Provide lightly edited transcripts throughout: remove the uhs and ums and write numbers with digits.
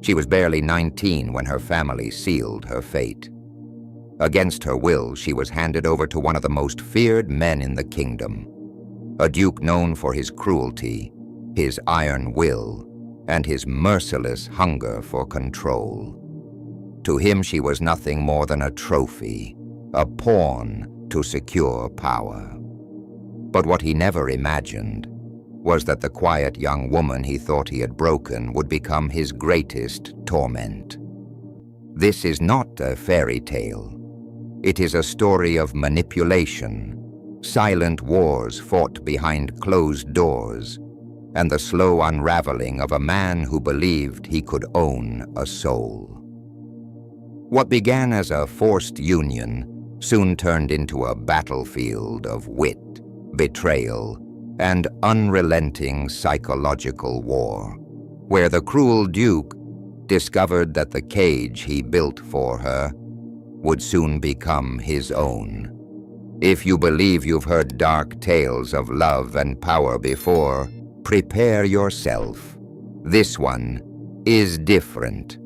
She was barely 19 when her family sealed her fate. Against her will, she was handed over to one of the most feared men in the kingdom, a duke known for his cruelty, his iron will, and his merciless hunger for control. To him, she was nothing more than a trophy, a pawn to secure power. But what he never imagined was that the quiet young woman he thought he had broken would become his greatest torment. This is not a fairy tale. It is a story of manipulation, silent wars fought behind closed doors, and the slow unraveling of a man who believed he could own a soul. What began as a forced union soon turned into a battlefield of wit, betrayal, and unrelenting psychological war, where the cruel Duke discovered that the cage he built for her would soon become his own. If you believe you've heard dark tales of love and power before, prepare yourself. This one is different.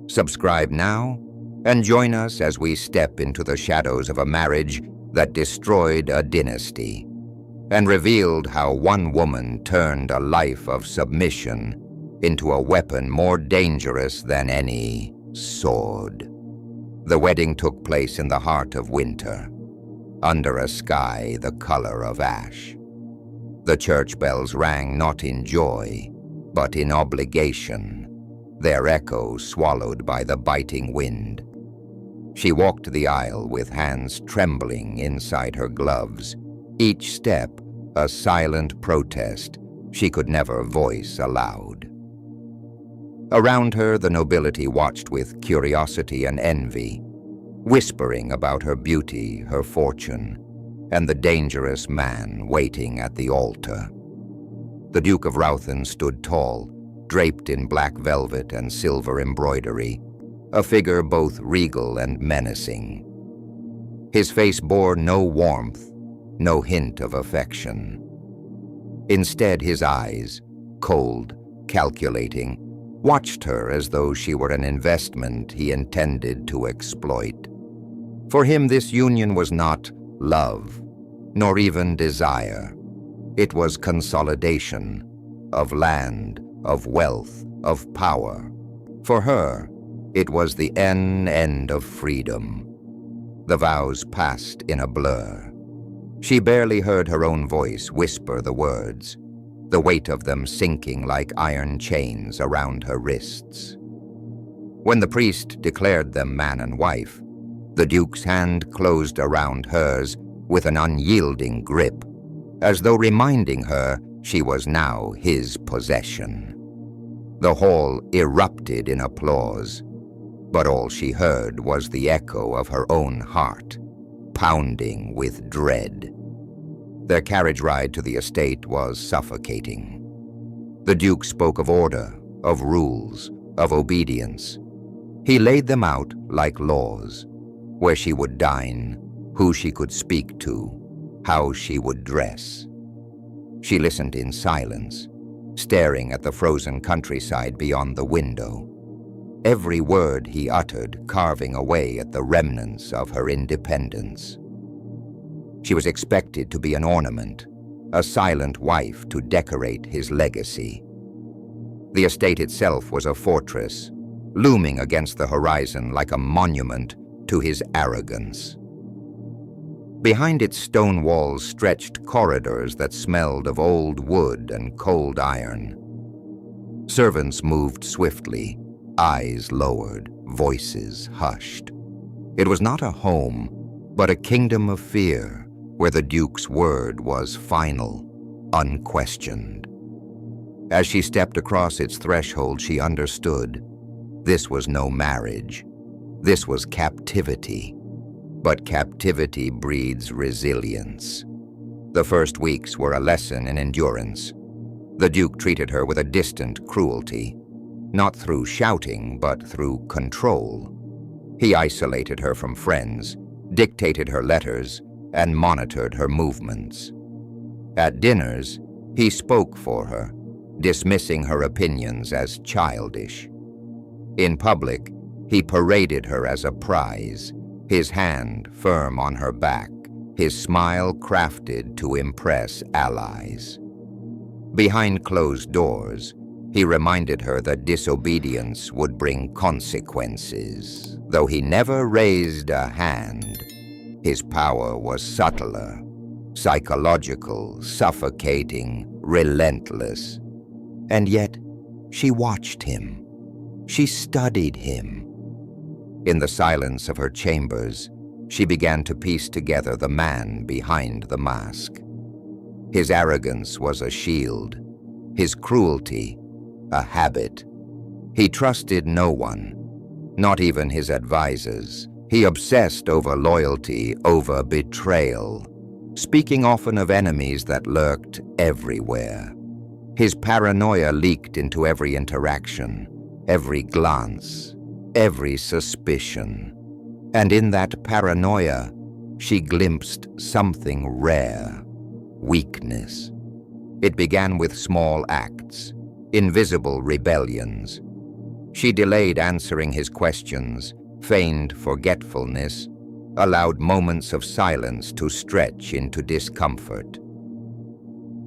Subscribe now and join us as we step into the shadows of a marriage that destroyed a dynasty and revealed how one woman turned a life of submission into a weapon more dangerous than any sword. The wedding took place in the heart of winter, under a sky the color of ash. The church bells rang not in joy, but in obligation, their echo swallowed by the biting wind. She walked the aisle with hands trembling inside her gloves, each step a silent protest she could never voice aloud. Around her, the nobility watched with curiosity and envy, whispering about her beauty, her fortune, and the dangerous man waiting at the altar. The Duke of Rauthen stood tall, draped in black velvet and silver embroidery, a figure both regal and menacing. His face bore no warmth, no hint of affection. Instead, his eyes, cold, calculating, watched her as though she were an investment he intended to exploit. For him, this union was not love, nor even desire. It was consolidation of land, of wealth, of power. For her, it was the end of freedom. The vows passed in a blur. She barely heard her own voice whisper the words, the weight of them sinking like iron chains around her wrists. When the priest declared them man and wife, the Duke's hand closed around hers with an unyielding grip, as though reminding her she was now his possession. The hall erupted in applause, but all she heard was the echo of her own heart, pounding with dread. Their carriage ride to the estate was suffocating. The Duke spoke of order, of rules, of obedience. He laid them out like laws, where she would dine, who she could speak to, how she would dress. She listened in silence, staring at the frozen countryside beyond the window, every word he uttered carving away at the remnants of her independence. She was expected to be an ornament, a silent wife to decorate his legacy. The estate itself was a fortress, looming against the horizon like a monument to his arrogance. Behind its stone walls stretched corridors that smelled of old wood and cold iron. Servants moved swiftly, eyes lowered, voices hushed. It was not a home, but a kingdom of fear, where the Duke's word was final, unquestioned. As she stepped across its threshold, she understood. This was no marriage. This was captivity. But captivity breeds resilience. The first weeks were a lesson in endurance. The Duke treated her with a distant cruelty, not through shouting, but through control. He isolated her from friends, dictated her letters, and monitored her movements. At dinners, he spoke for her, dismissing her opinions as childish. In public, he paraded her as a prize, his hand firm on her back, his smile crafted to impress allies. Behind closed doors, he reminded her that disobedience would bring consequences. Though he never raised a hand, his power was subtler, psychological, suffocating, relentless. And yet, she watched him. She studied him. In the silence of her chambers, she began to piece together the man behind the mask. His arrogance was a shield, his cruelty a habit. He trusted no one, not even his advisors. He obsessed over loyalty, over betrayal, speaking often of enemies that lurked everywhere. His paranoia leaked into every interaction, every glance, every suspicion. And in that paranoia, she glimpsed something rare: weakness. It began with small acts, invisible rebellions. She delayed answering his questions, feigned forgetfulness, allowed moments of silence to stretch into discomfort.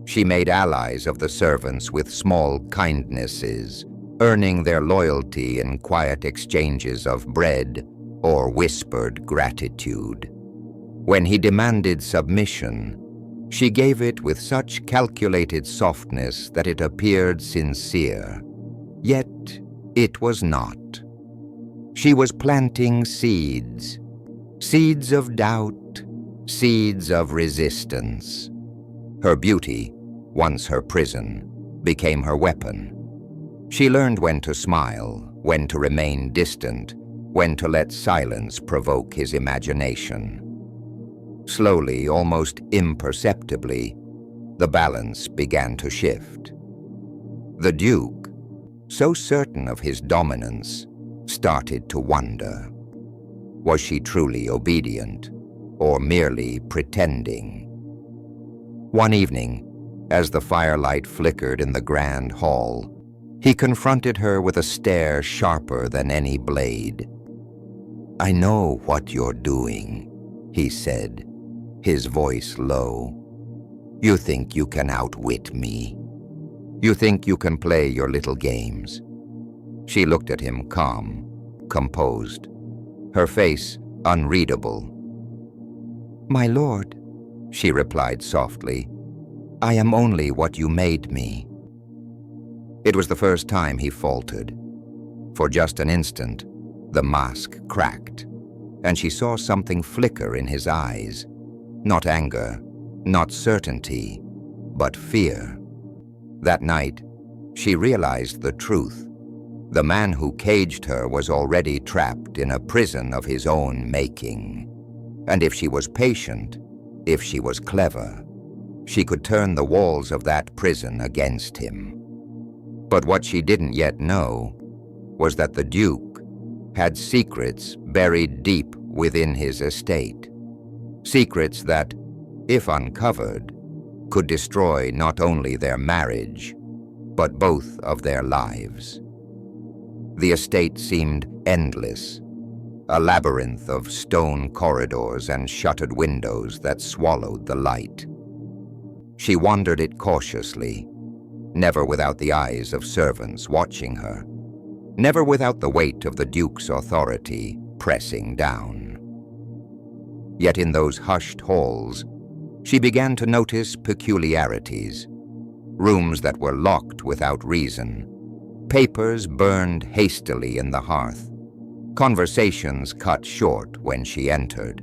She made allies of the servants with small kindnesses, earning their loyalty in quiet exchanges of bread or whispered gratitude. When he demanded submission, she gave it with such calculated softness that it appeared sincere. Yet it was not. She was planting seeds, seeds of doubt, seeds of resistance. Her beauty, once her prison, became her weapon. She learned when to smile, when to remain distant, when to let silence provoke his imagination. Slowly, almost imperceptibly, the balance began to shift. The Duke, so certain of his dominance, started to wonder. Was she truly obedient, or merely pretending? One evening, as the firelight flickered in the grand hall, he confronted her with a stare sharper than any blade. "I know what you're doing," he said, his voice low. "You think you can outwit me. You think you can play your little games." She looked at him calm, composed, her face unreadable. "My lord," she replied softly, "I am only what you made me." It was the first time he faltered. For just an instant, the mask cracked, and she saw something flicker in his eyes. Not anger, not certainty, but fear. That night, she realized the truth. The man who caged her was already trapped in a prison of his own making. And if she was patient, if she was clever, she could turn the walls of that prison against him. But what she didn't yet know was that the Duke had secrets buried deep within his estate. Secrets that, if uncovered, could destroy not only their marriage, but both of their lives. The estate seemed endless, a labyrinth of stone corridors and shuttered windows that swallowed the light. She wandered it cautiously, never without the eyes of servants watching her, never without the weight of the Duke's authority pressing down. Yet in those hushed halls, she began to notice peculiarities. Rooms that were locked without reason, papers burned hastily in the hearth, conversations cut short when she entered.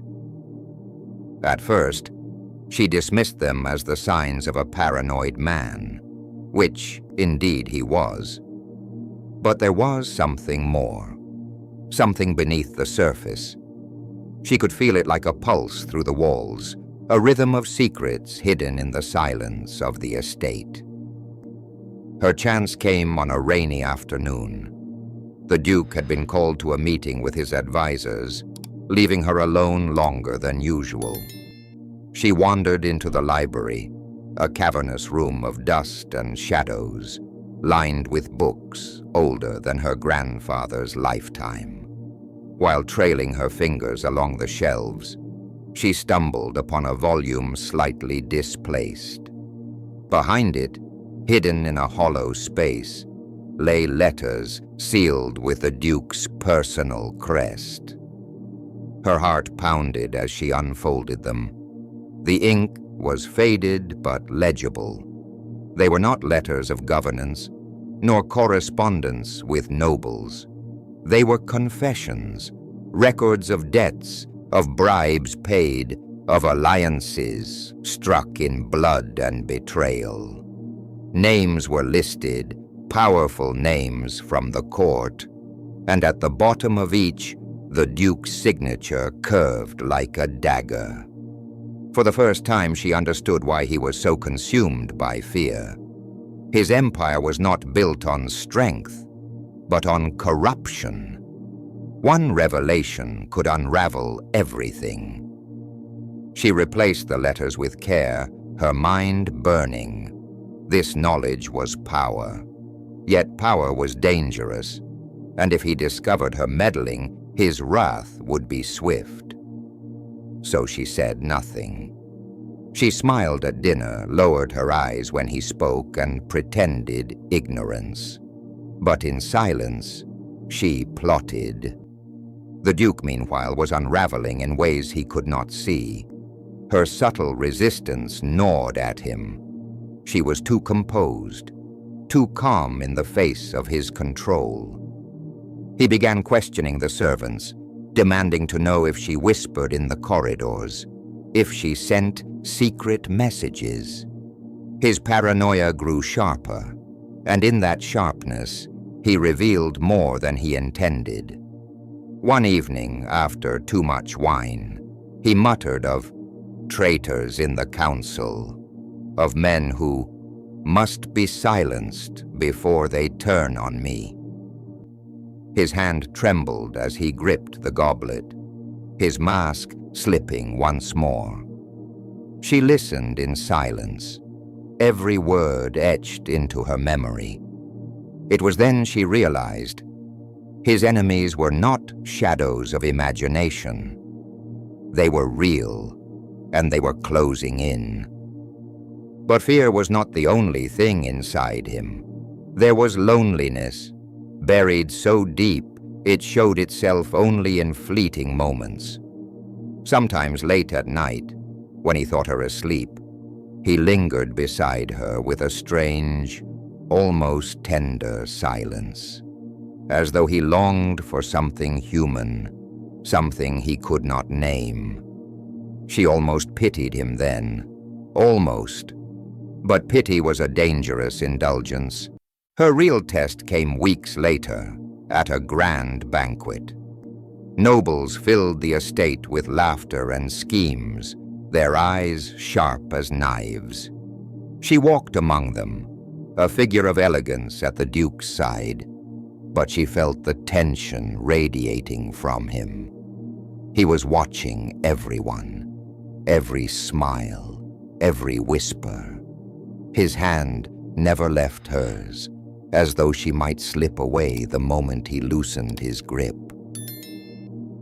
At first, she dismissed them as the signs of a paranoid man, which indeed he was. But there was something more, something beneath the surface. She could feel it like a pulse through the walls, a rhythm of secrets hidden in the silence of the estate. Her chance came on a rainy afternoon. The Duke had been called to a meeting with his advisors, leaving her alone longer than usual. She wandered into the library, a cavernous room of dust and shadows, lined with books older than her grandfather's lifetime. While trailing her fingers along the shelves, she stumbled upon a volume slightly displaced. Behind it, hidden in a hollow space, lay letters sealed with the Duke's personal crest. Her heart pounded as she unfolded them. The ink was faded but legible. They were not letters of governance, nor correspondence with nobles. They were confessions, records of debts, of bribes paid, of alliances struck in blood and betrayal. Names were listed, powerful names from the court, and at the bottom of each, the Duke's signature curved like a dagger. For the first time, she understood why he was so consumed by fear. His empire was not built on strength, but on corruption. One revelation could unravel everything. She replaced the letters with care, her mind burning. This knowledge was power. Yet power was dangerous, and if he discovered her meddling, his wrath would be swift. So she said nothing. She smiled at dinner, lowered her eyes when he spoke, and pretended ignorance. But in silence, she plotted. The Duke, meanwhile, was unraveling in ways he could not see. Her subtle resistance gnawed at him. She was too composed, too calm in the face of his control. He began questioning the servants, demanding to know if she whispered in the corridors, if she sent secret messages. His paranoia grew sharper, and in that sharpness, he revealed more than he intended. One evening, after too much wine, he muttered of traitors in the council, of men who must be silenced before they turn on me. His hand trembled as he gripped the goblet, his mask slipping once more. She listened in silence, every word etched into her memory. It was then she realized his enemies were not shadows of imagination. They were real, and they were closing in. But fear was not the only thing inside him. There was loneliness, buried so deep it showed itself only in fleeting moments. Sometimes late at night, when he thought her asleep, he lingered beside her with a strange, almost tender silence, as though he longed for something human, something he could not name. She almost pitied him then, almost. But pity was a dangerous indulgence. Her real test came weeks later, at a grand banquet. Nobles filled the estate with laughter and schemes, their eyes sharp as knives. She walked among them, a figure of elegance at the Duke's side, but she felt the tension radiating from him. He was watching everyone, every smile, every whisper. His hand never left hers, as though she might slip away the moment he loosened his grip.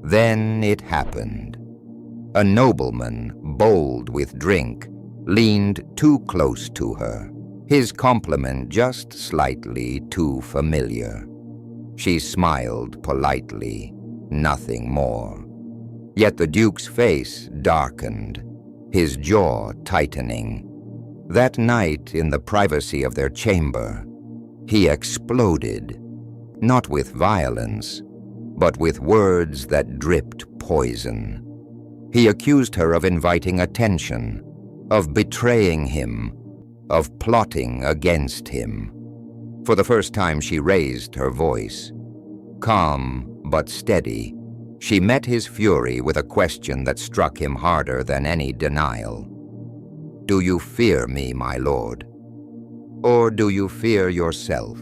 Then it happened. A nobleman, bold with drink, leaned too close to her, his compliment just slightly too familiar. She smiled politely, nothing more. Yet the Duke's face darkened, his jaw tightening. That night, in the privacy of their chamber, he exploded, not with violence, but with words that dripped poison. He accused her of inviting attention, of betraying him, of plotting against him. For the first time she raised her voice. Calm but steady, she met his fury with a question that struck him harder than any denial. Do you fear me, my lord? Or do you fear yourself?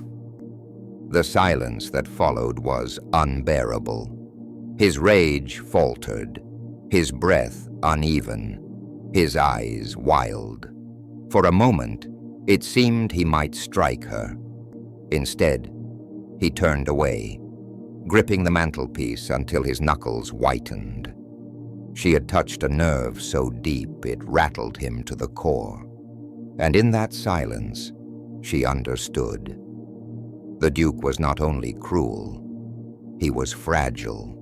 The silence that followed was unbearable. His rage faltered, his breath uneven, his eyes wild. For a moment, it seemed he might strike her. Instead, he turned away, gripping the mantelpiece until his knuckles whitened. She had touched a nerve so deep it rattled him to the core, and in that silence, she understood. The Duke was not only cruel, he was fragile.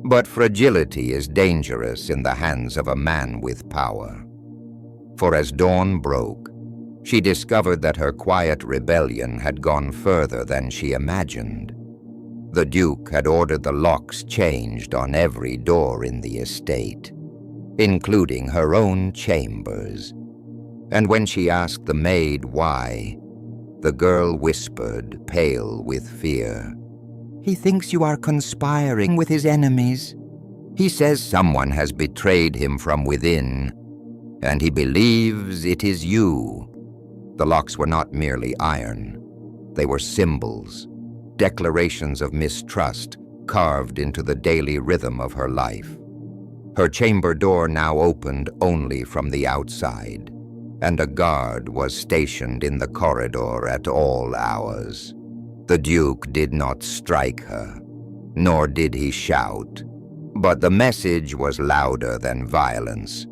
But fragility is dangerous in the hands of a man with power. For as dawn broke, she discovered that her quiet rebellion had gone further than she imagined. The Duke had ordered the locks changed on every door in the estate, including her own chambers. And when she asked the maid why, the girl whispered, pale with fear, "He thinks you are conspiring with his enemies. He says someone has betrayed him from within, and he believes it is you." The locks were not merely iron. They were symbols, declarations of mistrust carved into the daily rhythm of her life. Her chamber door now opened only from the outside, and a guard was stationed in the corridor at all hours. The Duke did not strike her, nor did he shout, but the message was louder than violence.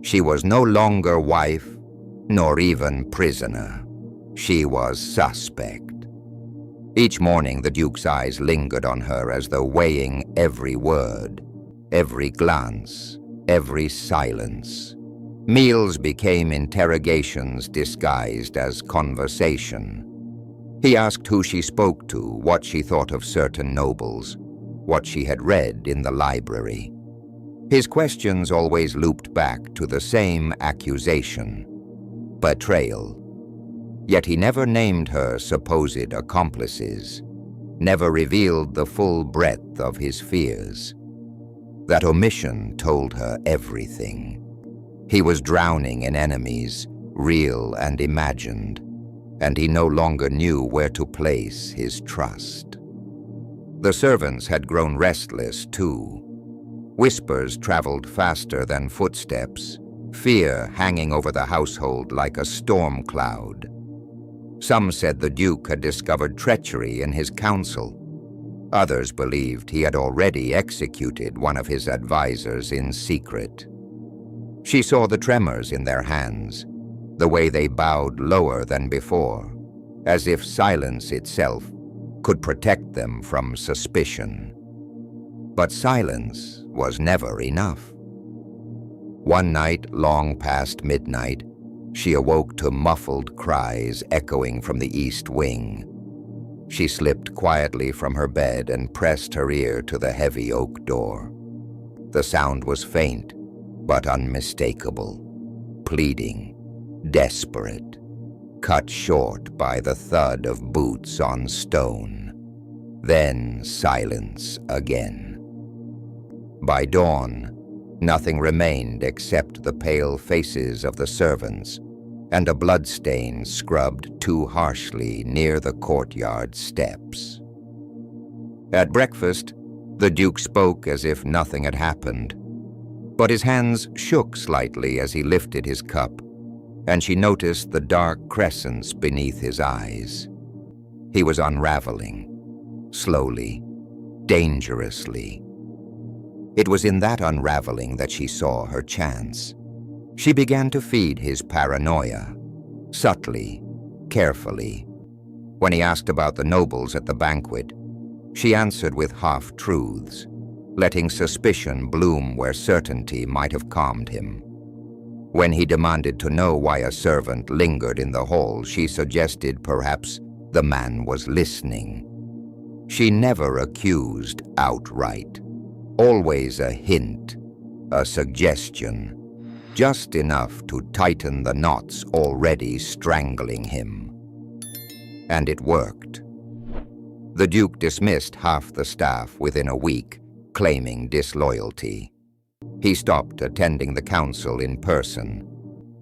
She was no longer wife, nor even prisoner. She was suspect. Each morning the Duke's eyes lingered on her as though weighing every word, every glance, every silence. Meals became interrogations disguised as conversation. He asked who she spoke to, what she thought of certain nobles, what she had read in the library. His questions always looped back to the same accusation: betrayal. Yet he never named her supposed accomplices, never revealed the full breadth of his fears. That omission told her everything. He was drowning in enemies, real and imagined, and he no longer knew where to place his trust. The servants had grown restless, too. Whispers traveled faster than footsteps, fear hanging over the household like a storm cloud. Some said the Duke had discovered treachery in his council. Others believed he had already executed one of his advisors in secret. She saw the tremors in their hands, the way they bowed lower than before, as if silence itself could protect them from suspicion. But silence was never enough. One night, long past midnight, she awoke to muffled cries echoing from the east wing. She slipped quietly from her bed and pressed her ear to the heavy oak door. The sound was faint, but unmistakable, pleading, desperate, cut short by the thud of boots on stone. Then silence again. By dawn, nothing remained except the pale faces of the servants and a bloodstain scrubbed too harshly near the courtyard steps. At breakfast, the Duke spoke as if nothing had happened, but his hands shook slightly as he lifted his cup, and she noticed the dark crescents beneath his eyes. He was unraveling, slowly, dangerously. It was in that unraveling that she saw her chance. She began to feed his paranoia, subtly, carefully. When he asked about the nobles at the banquet, she answered with half-truths, letting suspicion bloom where certainty might have calmed him. When he demanded to know why a servant lingered in the hall, she suggested perhaps the man was listening. She never accused outright. Always a hint, a suggestion, just enough to tighten the knots already strangling him. And it worked. The Duke dismissed half the staff within a week, claiming disloyalty. He stopped attending the council in person,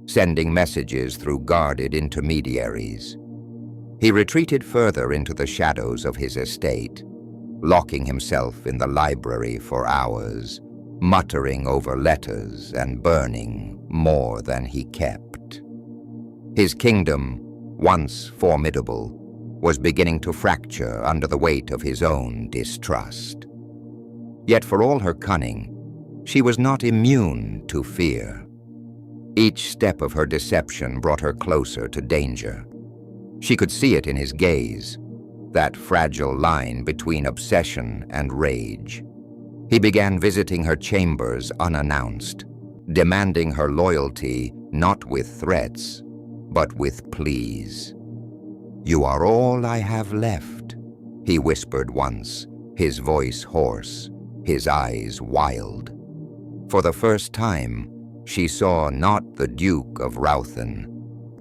sending messages through guarded intermediaries. He retreated further into the shadows of his estate, locking himself in the library for hours, muttering over letters and burning more than he kept. His kingdom, once formidable, was beginning to fracture under the weight of his own distrust. Yet for all her cunning, she was not immune to fear. Each step of her deception brought her closer to danger. She could see it in his gaze, that fragile line between obsession and rage. He began visiting her chambers unannounced, demanding her loyalty not with threats, but with pleas. "You are all I have left," he whispered once, his voice hoarse, his eyes wild. For the first time, she saw not the Duke of Rauthen,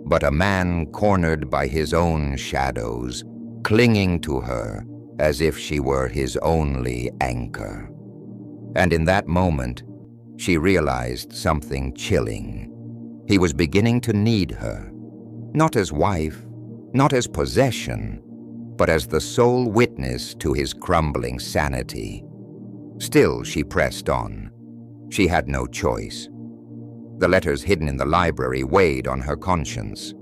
but a man cornered by his own shadows, clinging to her as if she were his only anchor. And in that moment, she realized something chilling. He was beginning to need her, not as wife, not as possession, but as the sole witness to his crumbling sanity. Still, she pressed on. She had no choice. The letters hidden in the library weighed on her conscience,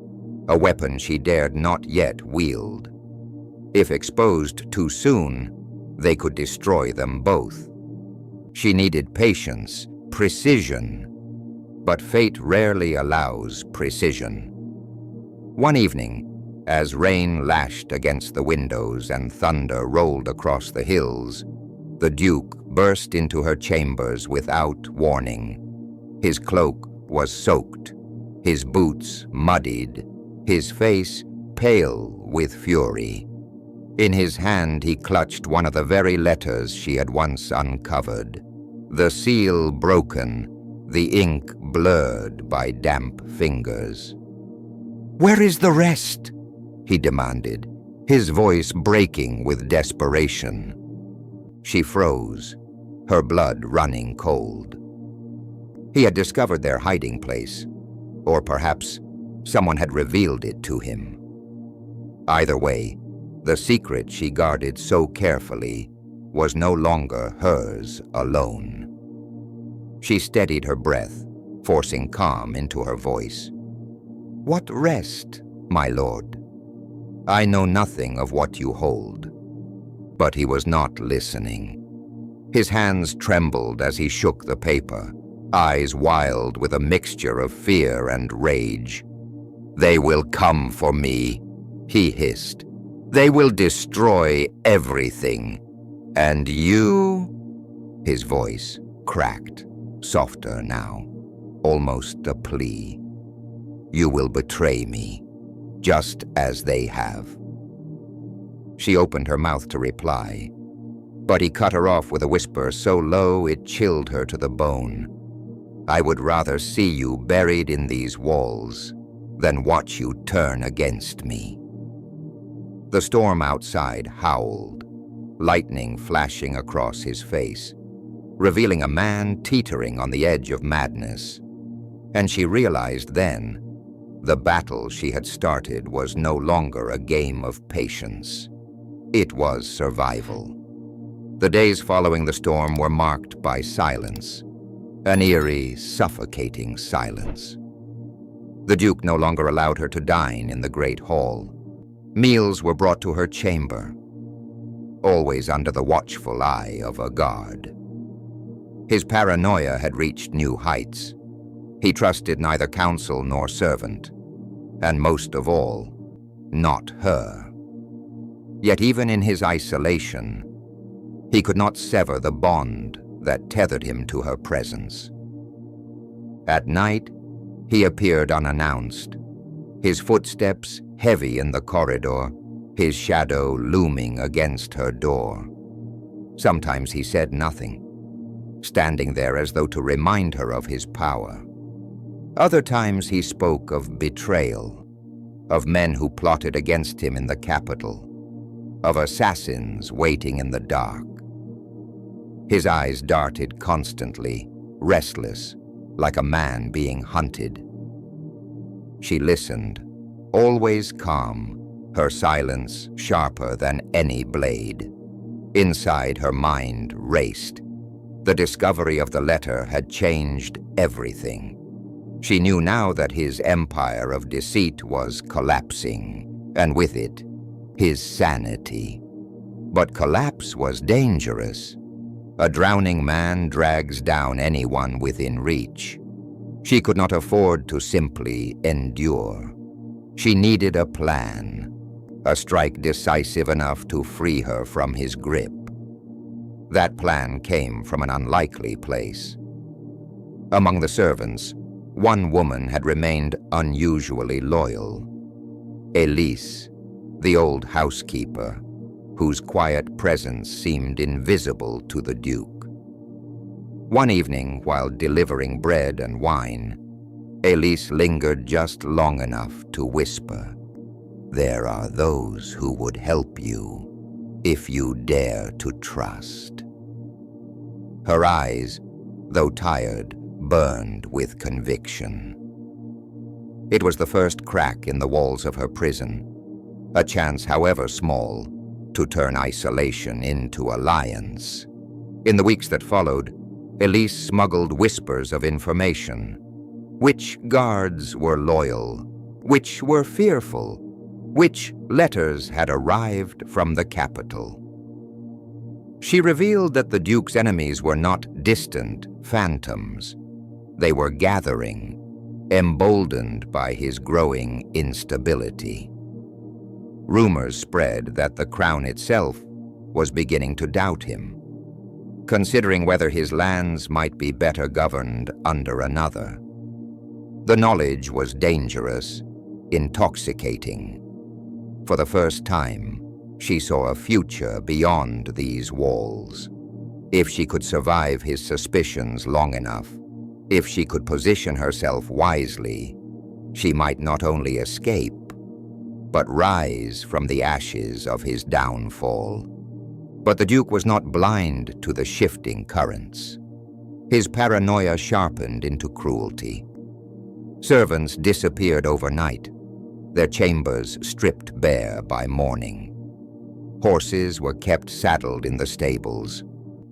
a weapon she dared not yet wield. If exposed too soon, they could destroy them both. She needed patience, precision, but fate rarely allows precision. One evening, as rain lashed against the windows and thunder rolled across the hills, the Duke burst into her chambers without warning. His cloak was soaked, his boots muddied, his face pale with fury. In his hand he clutched one of the very letters she had once uncovered, the seal broken, the ink blurred by damp fingers. "Where is the rest?" he demanded, his voice breaking with desperation. She froze, her blood running cold. He had discovered their hiding place, or perhaps someone had revealed it to him. Either way, the secret she guarded so carefully was no longer hers alone. She steadied her breath, forcing calm into her voice. "What rest, my lord? I know nothing of what you hold." But he was not listening. His hands trembled as he shook the paper, eyes wild with a mixture of fear and rage. "They will come for me," he hissed. "They will destroy everything. And you?" His voice cracked, softer now, almost a plea. "You will betray me, just as they have." She opened her mouth to reply, but he cut her off with a whisper so low it chilled her to the bone. "I would rather see you buried in these walls than watch you turn against me." The storm outside howled, lightning flashing across his face, revealing a man teetering on the edge of madness. And she realized then, the battle she had started was no longer a game of patience. It was survival. The days following the storm were marked by silence, an eerie, suffocating silence. The Duke no longer allowed her to dine in the great hall. Meals were brought to her chamber, always under the watchful eye of a guard. His paranoia had reached new heights. He trusted neither counsel nor servant, and most of all, not her. Yet even in his isolation, he could not sever the bond that tethered him to her presence. At night, he appeared unannounced, his footsteps heavy in the corridor, his shadow looming against her door. Sometimes he said nothing, standing there as though to remind her of his power. Other times he spoke of betrayal, of men who plotted against him in the capital, of assassins waiting in the dark. His eyes darted constantly, restless, like a man being hunted. She listened, always calm, her silence sharper than any blade. Inside, her mind raced. The discovery of the letter had changed everything. She knew now that his empire of deceit was collapsing, and with it, his sanity. But collapse was dangerous. A drowning man drags down anyone within reach. She could not afford to simply endure. She needed a plan, a strike decisive enough to free her from his grip. That plan came from an unlikely place. Among the servants, one woman had remained unusually loyal. Elise, the old housekeeper, whose quiet presence seemed invisible to the Duke. One evening, while delivering bread and wine, Elise lingered just long enough to whisper, "There are those who would help you if you dare to trust." Her eyes, though tired, burned with conviction. It was the first crack in the walls of her prison, a chance, however small, to turn isolation into alliance. In the weeks that followed, Elise smuggled whispers of information. Which guards were loyal? Which were fearful? Which letters had arrived from the capital? She revealed that the Duke's enemies were not distant phantoms. They were gathering, emboldened by his growing instability. Rumors spread that the crown itself was beginning to doubt him, considering whether his lands might be better governed under another. The knowledge was dangerous, intoxicating. For the first time, she saw a future beyond these walls. If she could survive his suspicions long enough, if she could position herself wisely, she might not only escape, but rise from the ashes of his downfall. But the Duke was not blind to the shifting currents. His paranoia sharpened into cruelty. Servants disappeared overnight, their chambers stripped bare by morning. Horses were kept saddled in the stables,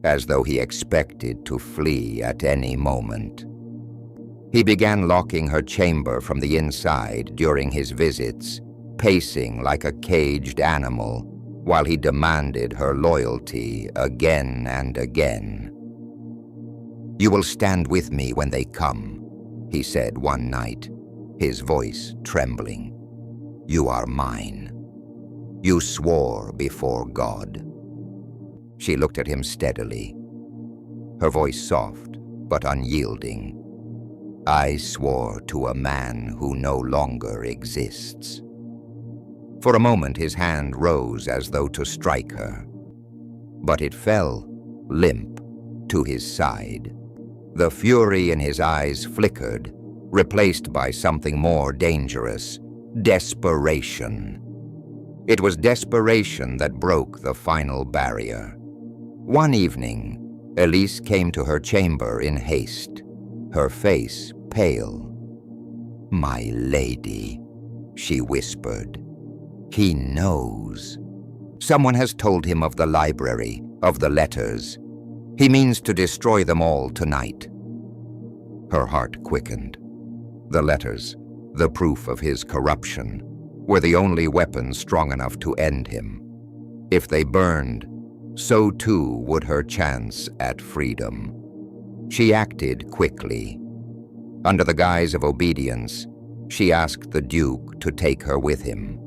as though he expected to flee at any moment. He began locking her chamber from the inside during his visits, pacing like a caged animal while he demanded her loyalty again and again. "You will stand with me when they come," he said one night, his voice trembling. "You are mine. You swore before God." She looked at him steadily, her voice soft but unyielding. "I swore to a man who no longer exists." For a moment his hand rose as though to strike her, but it fell, limp, to his side. The fury in his eyes flickered, replaced by something more dangerous: desperation. It was desperation that broke the final barrier. One evening, Elise came to her chamber in haste, her face pale. "My lady," she whispered. "He knows. Someone has told him of the library, of the letters. He means to destroy them all tonight." Her heart quickened. The letters, the proof of his corruption, were the only weapons strong enough to end him. If they burned, so too would her chance at freedom. She acted quickly. Under the guise of obedience, she asked the Duke to take her with him.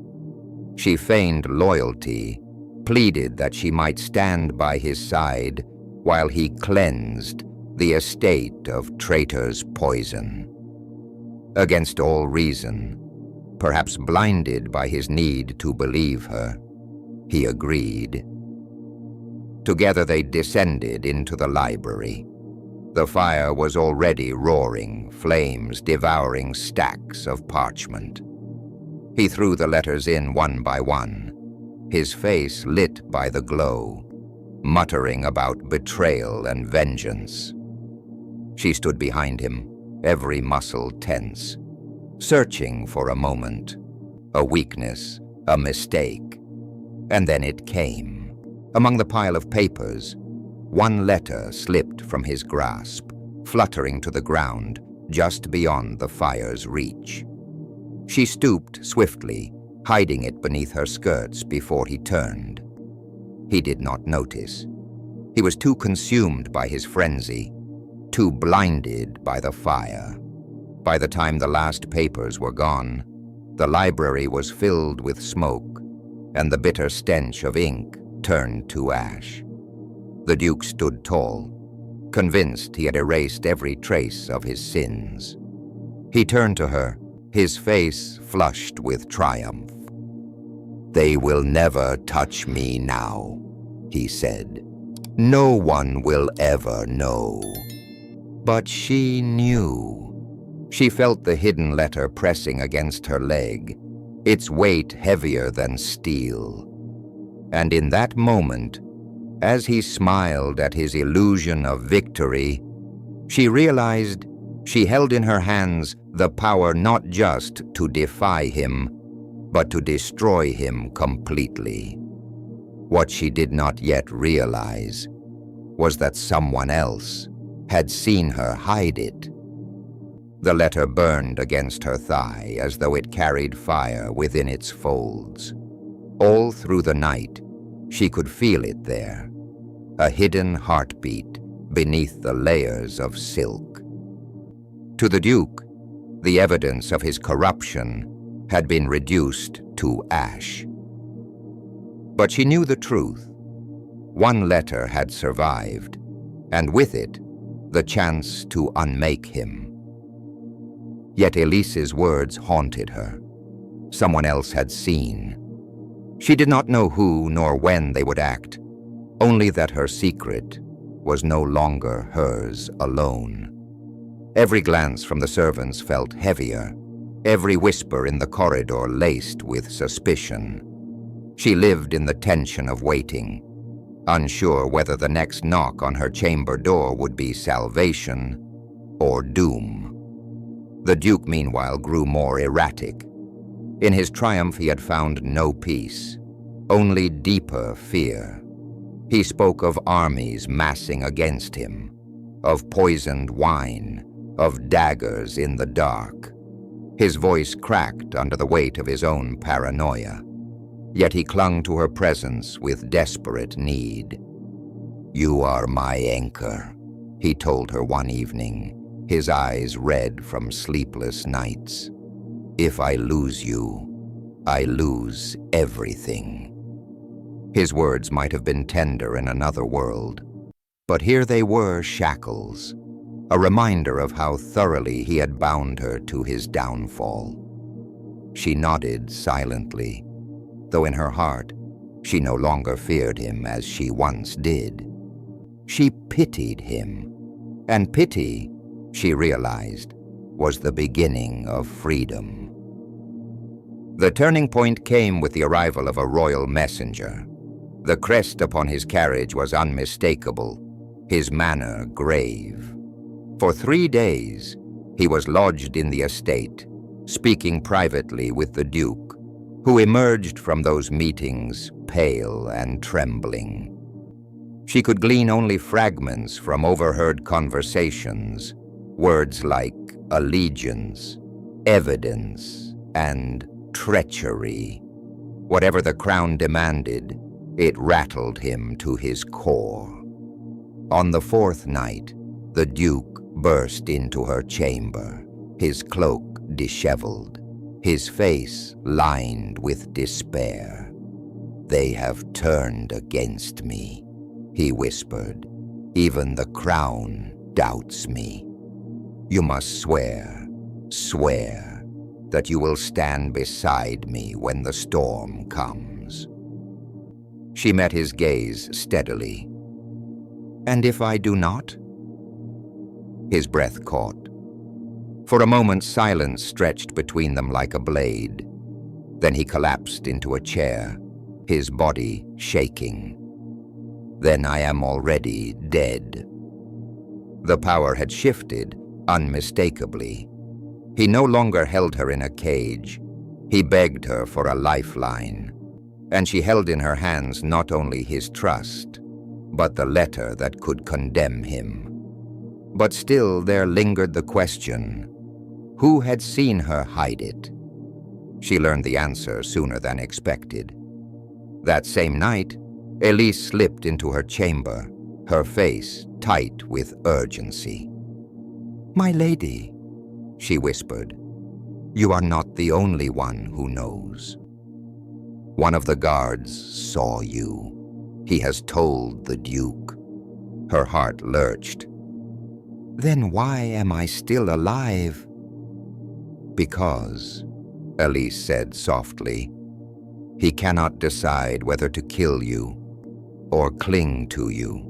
She feigned loyalty, pleaded that she might stand by his side while he cleansed the estate of traitor's poison. Against all reason, perhaps blinded by his need to believe her, he agreed. Together they descended into the library. The fire was already roaring, flames devouring stacks of parchment. He threw the letters in one by one, his face lit by the glow, muttering about betrayal and vengeance. She stood behind him, every muscle tense, searching for a moment, a weakness, a mistake. And then it came. Among the pile of papers, one letter slipped from his grasp, fluttering to the ground just beyond the fire's reach. She stooped swiftly, hiding it beneath her skirts before he turned. He did not notice. He was too consumed by his frenzy, too blinded by the fire. By the time the last papers were gone, the library was filled with smoke, and the bitter stench of ink turned to ash. The Duke stood tall, convinced he had erased every trace of his sins. He turned to her, his face flushed with triumph. "They will never touch me now," he said. "No one will ever know." But she knew. She felt the hidden letter pressing against her leg, its weight heavier than steel. And in that moment, as he smiled at his illusion of victory, she realized she held in her hands the power not just to defy him, but to destroy him completely. What she did not yet realize was that someone else had seen her hide it. The letter burned against her thigh as though it carried fire within its folds. All through the night, she could feel it there, a hidden heartbeat beneath the layers of silk. To the Duke, the evidence of his corruption had been reduced to ash. But she knew the truth. One letter had survived, and with it, the chance to unmake him. Yet Elise's words haunted her. Someone else had seen. She did not know who nor when they would act, only that her secret was no longer hers alone. Every glance from the servants felt heavier, every whisper in the corridor laced with suspicion. She lived in the tension of waiting, unsure whether the next knock on her chamber door would be salvation or doom. The Duke, meanwhile, grew more erratic. In his triumph, he had found no peace, only deeper fear. He spoke of armies massing against him, of poisoned wine, of daggers in the dark. His voice cracked under the weight of his own paranoia, yet he clung to her presence with desperate need. "You are my anchor," he told her one evening, his eyes red from sleepless nights. "If I lose you, I lose everything." His words might have been tender in another world, but here they were shackles, a reminder of how thoroughly he had bound her to his downfall. She nodded silently, though in her heart she no longer feared him as she once did. She pitied him, and pity, she realized, was the beginning of freedom. The turning point came with the arrival of a royal messenger. The crest upon his carriage was unmistakable, his manner grave. For 3 days, he was lodged in the estate, speaking privately with the Duke, who emerged from those meetings pale and trembling. She could glean only fragments from overheard conversations, words like allegiance, evidence, and treachery. Whatever the crown demanded, it rattled him to his core. On the 4th night, the Duke burst into her chamber, his cloak disheveled, his face lined with despair. "They have turned against me," he whispered. "Even the crown doubts me. You must swear that you will stand beside me when the storm comes." She met his gaze steadily. "And if I do not?" His breath caught. For a moment, silence stretched between them like a blade. Then he collapsed into a chair, his body shaking. "Then I am already dead." The power had shifted unmistakably. He no longer held her in a cage. He begged her for a lifeline, and she held in her hands not only his trust, but the letter that could condemn him. But still there lingered the question, who had seen her hide it? She learned the answer sooner than expected. That same night, Elise slipped into her chamber, her face tight with urgency. "My lady," she whispered, "you are not the only one who knows. One of the guards saw you. He has told the Duke." Her heart lurched. "Then why am I still alive?" "Because," Elise said softly, "he cannot decide whether to kill you or cling to you.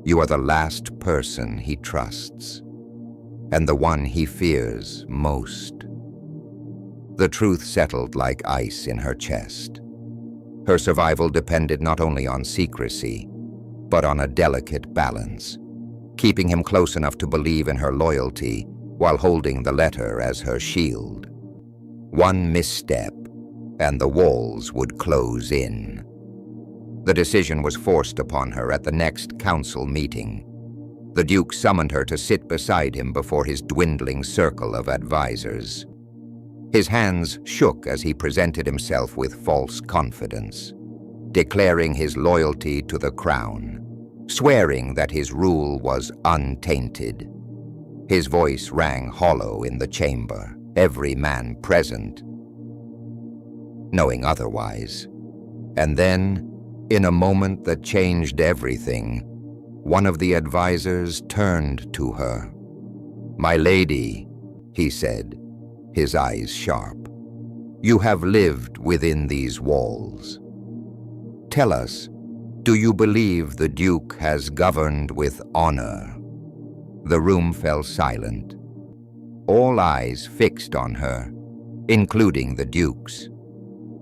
You are the last person he trusts, and the one he fears most." The truth settled like ice in her chest. Her survival depended not only on secrecy, but on a delicate balance, keeping him close enough to believe in her loyalty while holding the letter as her shield. One misstep, and the walls would close in. The decision was forced upon her at the next council meeting. The Duke summoned her to sit beside him before his dwindling circle of advisors. His hands shook as he presented himself with false confidence, declaring his loyalty to the crown, swearing that his rule was untainted. His voice rang hollow in the chamber, every man present knowing otherwise. And then, in a moment that changed everything, one of the advisors turned to her. "My lady," he said, his eyes sharp, "you have lived within these walls. Tell us, do you believe the Duke has governed with honor?" The room fell silent, all eyes fixed on her, including the Duke's.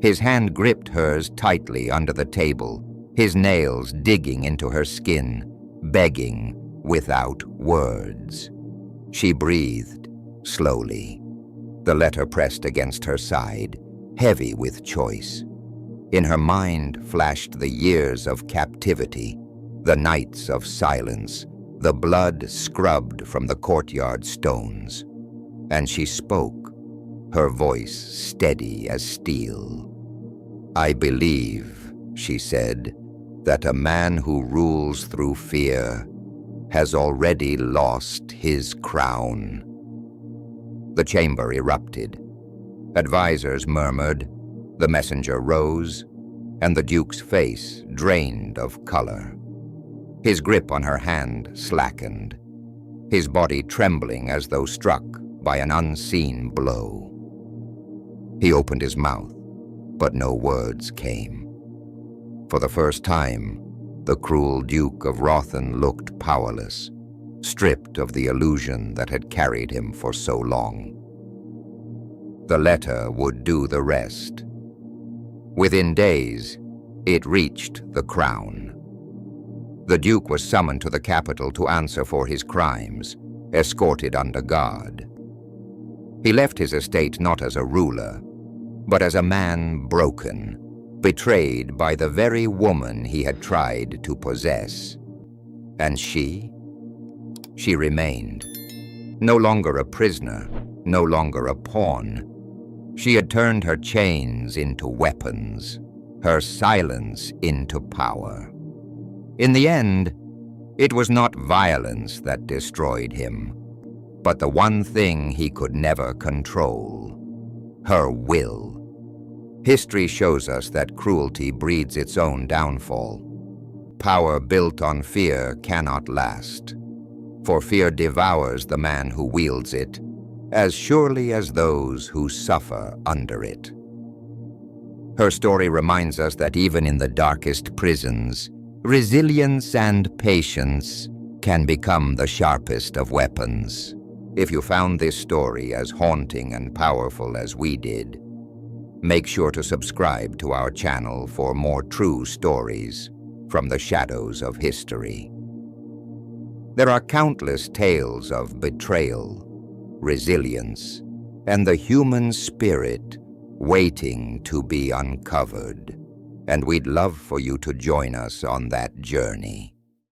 His hand gripped hers tightly under the table, his nails digging into her skin, begging without words. She breathed slowly, the letter pressed against her side, heavy with choice. In her mind flashed the years of captivity, the nights of silence, the blood scrubbed from the courtyard stones. And she spoke, her voice steady as steel. "I believe," she said, "that a man who rules through fear has already lost his crown." The chamber erupted. Advisors murmured, the messenger rose, and the Duke's face drained of color. His grip on her hand slackened, his body trembling as though struck by an unseen blow. He opened his mouth, but no words came. For the first time, the cruel Duke of Rauthen looked powerless, stripped of the illusion that had carried him for so long. The letter would do the rest. Within days, it reached the crown. The Duke was summoned to the capital to answer for his crimes, escorted under guard. He left his estate not as a ruler, but as a man broken, betrayed by the very woman he had tried to possess. And she remained, no longer a prisoner, no longer a pawn. She had turned her chains into weapons, her silence into power. In the end, it was not violence that destroyed him, but the one thing he could never control, her will. History shows us that cruelty breeds its own downfall. Power built on fear cannot last, for fear devours the man who wields it as surely as those who suffer under it. Her story reminds us that even in the darkest prisons, resilience and patience can become the sharpest of weapons. If you found this story as haunting and powerful as we did, make sure to subscribe to our channel for more true stories from the shadows of history. There are countless tales of betrayal, resilience, and the human spirit waiting to be uncovered, and we'd love for you to join us on that journey.